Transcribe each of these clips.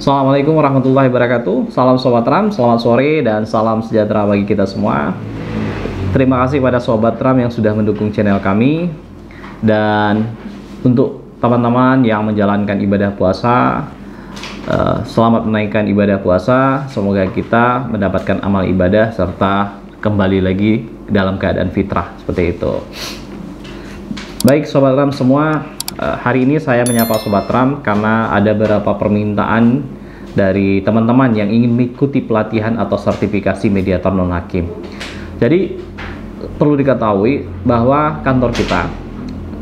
Assalamualaikum warahmatullahi wabarakatuh. Salam Sobat Ram, selamat sore dan salam sejahtera bagi kita semua. Terima kasih pada Sobat Ram yang sudah mendukung channel kami. Dan untuk teman-teman yang menjalankan ibadah puasa, selamat menaikkan ibadah puasa. Semoga kita mendapatkan amal ibadah serta kembali lagi dalam keadaan fitrah seperti itu. Baik Sobat Ram semua, hari ini saya menyapa Sobat Ram karena ada beberapa permintaan dari teman-teman yang ingin mengikuti pelatihan atau sertifikasi mediator non-hakim. Jadi perlu diketahui bahwa kantor kita,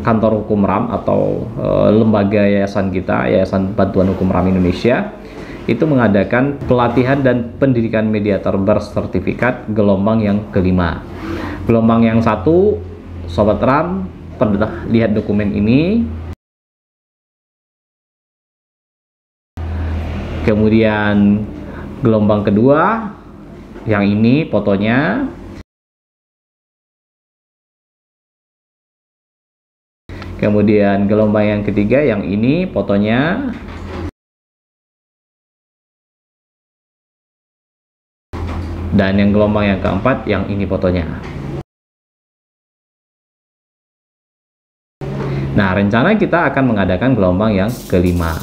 kantor hukum RAM atau lembaga yayasan kita, Yayasan Bantuan Hukum RAM Indonesia, itu mengadakan pelatihan dan pendidikan mediator bersertifikat gelombang yang kelima. Gelombang yang satu, Sobat RAM pernah lihat dokumen ini. Kemudian gelombang kedua, yang ini fotonya. Kemudian gelombang yang ketiga, yang ini fotonya. Dan yang gelombang yang keempat, yang ini fotonya. Nah, rencana kita akan mengadakan gelombang yang kelima.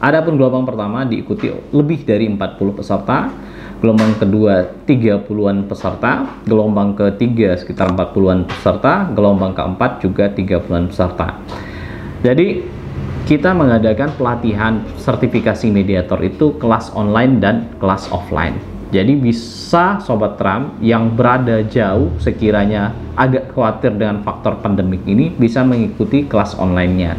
Adapun gelombang pertama diikuti lebih dari 40 peserta, gelombang kedua 30-an peserta, gelombang ketiga sekitar 40-an peserta, gelombang keempat juga 30-an peserta. Jadi kita mengadakan pelatihan sertifikasi mediator itu kelas online dan kelas offline. Jadi bisa Sobat Ram yang berada jauh sekiranya agak khawatir dengan faktor pandemik ini bisa mengikuti kelas online-nya.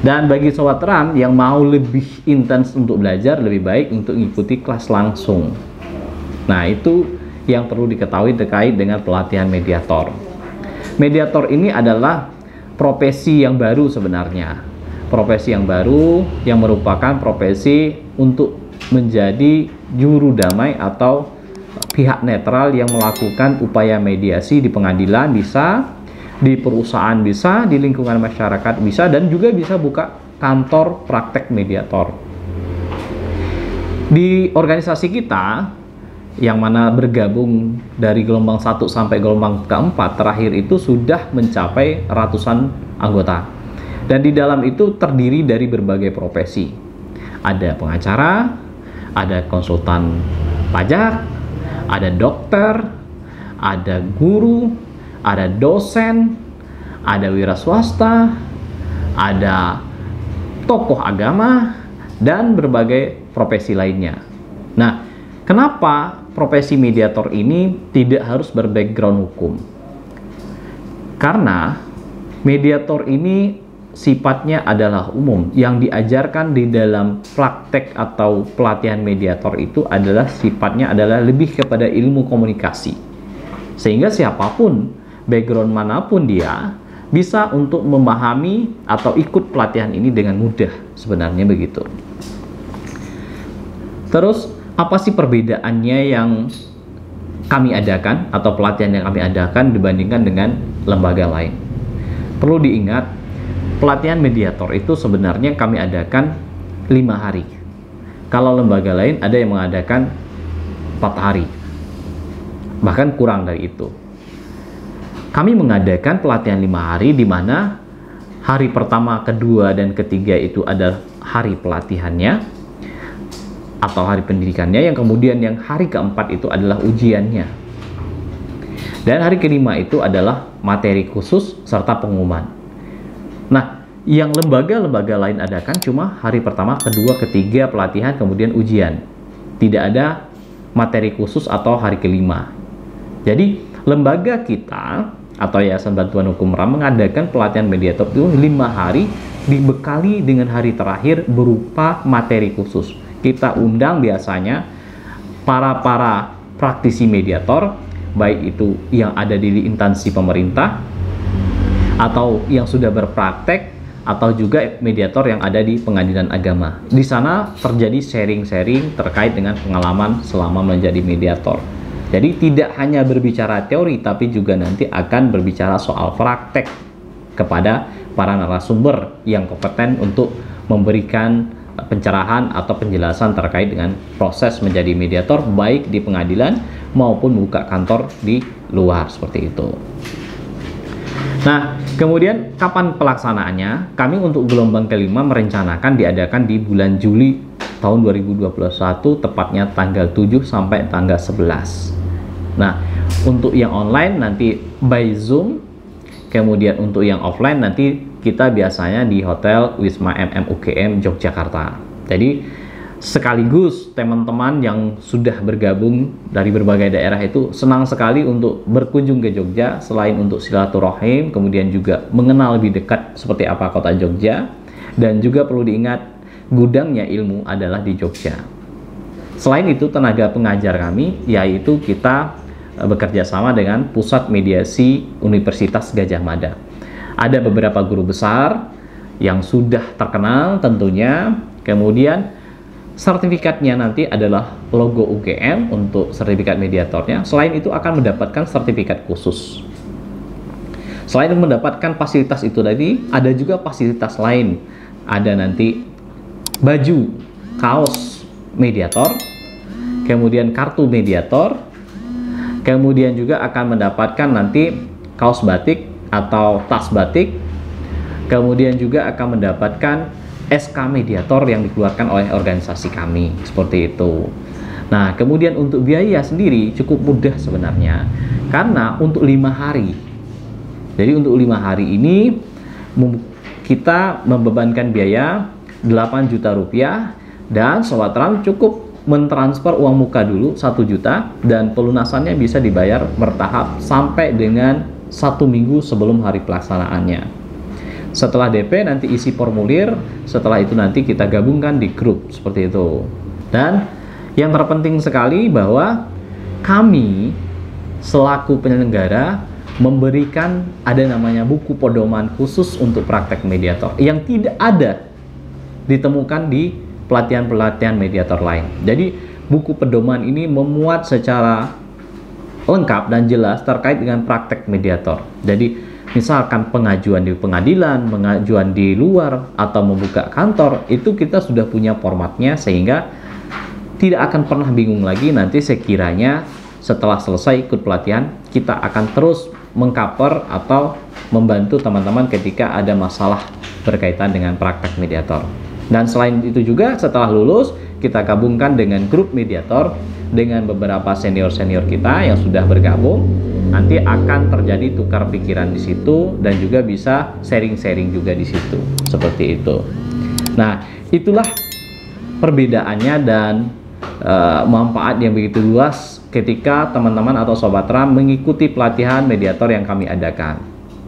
Dan bagi Sobat Ram yang mau lebih intens untuk belajar, lebih baik untuk mengikuti kelas langsung. Nah, itu yang perlu diketahui terkait dengan pelatihan mediator. Mediator ini adalah profesi yang baru sebenarnya. Profesi yang baru yang merupakan profesi untuk menjadi juru damai atau pihak netral yang melakukan upaya mediasi di pengadilan bisa, di perusahaan bisa, di lingkungan masyarakat bisa, dan juga bisa buka kantor praktek mediator. Di organisasi kita yang mana bergabung dari gelombang 1 sampai gelombang keempat terakhir itu sudah mencapai ratusan anggota. Dan di dalam itu terdiri dari berbagai profesi. Ada pengacara, ada konsultan pajak, ada dokter, ada guru, ada dosen, ada wira swasta, ada tokoh agama, dan berbagai profesi lainnya. Nah, kenapa profesi mediator ini tidak harus berbackground hukum? Karena mediator ini sifatnya adalah umum. Yang diajarkan di dalam praktek atau pelatihan mediator itu adalah sifatnya adalah lebih kepada ilmu komunikasi. Sehingga siapapun, background manapun dia, bisa untuk memahami atau ikut pelatihan ini dengan mudah, sebenarnya begitu. Terus, apa sih perbedaannya yang kami adakan atau pelatihan yang kami adakan dibandingkan dengan lembaga lain? Perlu diingat, pelatihan mediator itu sebenarnya kami adakan 5 hari. Kalau lembaga lain ada yang mengadakan 4 hari. Bahkan kurang dari itu. Kami mengadakan pelatihan 5 hari di mana hari pertama, kedua, dan ketiga itu adalah hari pelatihannya atau hari pendidikannya, yang kemudian yang hari keempat itu adalah ujiannya. Dan hari kelima itu adalah materi khusus serta pengumuman. Nah, yang lembaga-lembaga lain adakan cuma hari pertama, kedua, ketiga pelatihan, kemudian ujian. Tidak ada materi khusus atau hari kelima. Jadi, lembaga kita atau Yayasan Bantuan Hukum RAM mengadakan pelatihan mediator itu 5 hari dibekali dengan hari terakhir berupa materi khusus. Kita undang biasanya para praktisi mediator, baik itu yang ada di instansi pemerintah atau yang sudah berpraktek, atau juga mediator yang ada di pengadilan agama. Di sana terjadi sharing-sharing terkait dengan pengalaman selama menjadi mediator. Jadi tidak hanya berbicara teori, tapi juga nanti akan berbicara soal praktek kepada para narasumber yang kompeten untuk memberikan pencerahan atau penjelasan terkait dengan proses menjadi mediator baik di pengadilan maupun buka kantor di luar seperti itu. Nah, kemudian kapan pelaksanaannya? Kami untuk gelombang kelima merencanakan diadakan di bulan Juli tahun 2021, tepatnya tanggal 7 sampai tanggal 11. Nah, untuk yang online nanti by Zoom, kemudian untuk yang offline nanti kita biasanya di Hotel Wisma UGM Yogyakarta. Jadi sekaligus teman-teman yang sudah bergabung dari berbagai daerah itu senang sekali untuk berkunjung ke Jogja, selain untuk silaturahim, kemudian juga mengenal lebih dekat seperti apa kota Jogja, dan juga perlu diingat gudangnya ilmu adalah di Jogja. Selain itu, tenaga pengajar kami yaitu kita bekerja sama dengan Pusat Mediasi Universitas Gadjah Mada. Ada beberapa guru besar yang sudah terkenal tentunya, kemudian sertifikatnya nanti adalah logo UGM untuk sertifikat mediatornya. Selain itu akan mendapatkan sertifikat khusus. Selain mendapatkan fasilitas itu tadi, ada juga fasilitas lain. Ada nanti baju, kaos mediator, kemudian kartu mediator, kemudian juga akan mendapatkan nanti kaos batik atau tas batik, kemudian juga akan mendapatkan SK mediator yang dikeluarkan oleh organisasi kami, seperti itu. Nah, kemudian untuk biaya sendiri cukup mudah sebenarnya, karena untuk 5 hari. Jadi untuk 5 hari ini kita membebankan biaya 8 juta rupiah, dan Sobat Trans cukup mentransfer uang muka dulu 1 juta, dan pelunasannya bisa dibayar bertahap sampai dengan 1 minggu sebelum hari pelaksanaannya. Setelah DP nanti isi formulir, setelah itu nanti kita gabungkan di grup seperti itu. Dan yang terpenting sekali bahwa kami selaku penyelenggara memberikan ada namanya buku pedoman khusus untuk praktek mediator yang tidak ada ditemukan di pelatihan-pelatihan mediator lain. Jadi buku pedoman ini memuat secara lengkap dan jelas terkait dengan praktek mediator. Jadi misalkan pengajuan di pengadilan, pengajuan di luar, atau membuka kantor, itu kita sudah punya formatnya sehingga tidak akan pernah bingung lagi nanti sekiranya setelah selesai ikut pelatihan, kita akan terus mengcover atau membantu teman-teman ketika ada masalah berkaitan dengan praktek mediator. Dan selain itu juga setelah lulus, kita gabungkan dengan grup mediator dengan beberapa senior-senior kita yang sudah bergabung. Nanti akan terjadi tukar pikiran di situ dan juga bisa sharing-sharing juga di situ, seperti itu. Nah, itulah perbedaannya dan manfaat yang begitu luas ketika teman-teman atau Sobat Trans mengikuti pelatihan mediator yang kami adakan.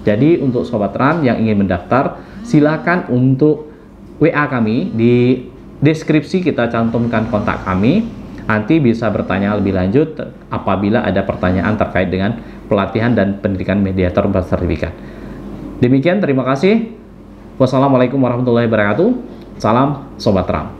Jadi untuk Sobat Trans yang ingin mendaftar, silakan untuk WA kami, di deskripsi kita cantumkan kontak kami. Nanti bisa bertanya lebih lanjut apabila ada pertanyaan terkait dengan pelatihan dan pendidikan mediator bersertifikat. Demikian, terima kasih. Wassalamualaikum warahmatullahi wabarakatuh. Salam Sobat Trans.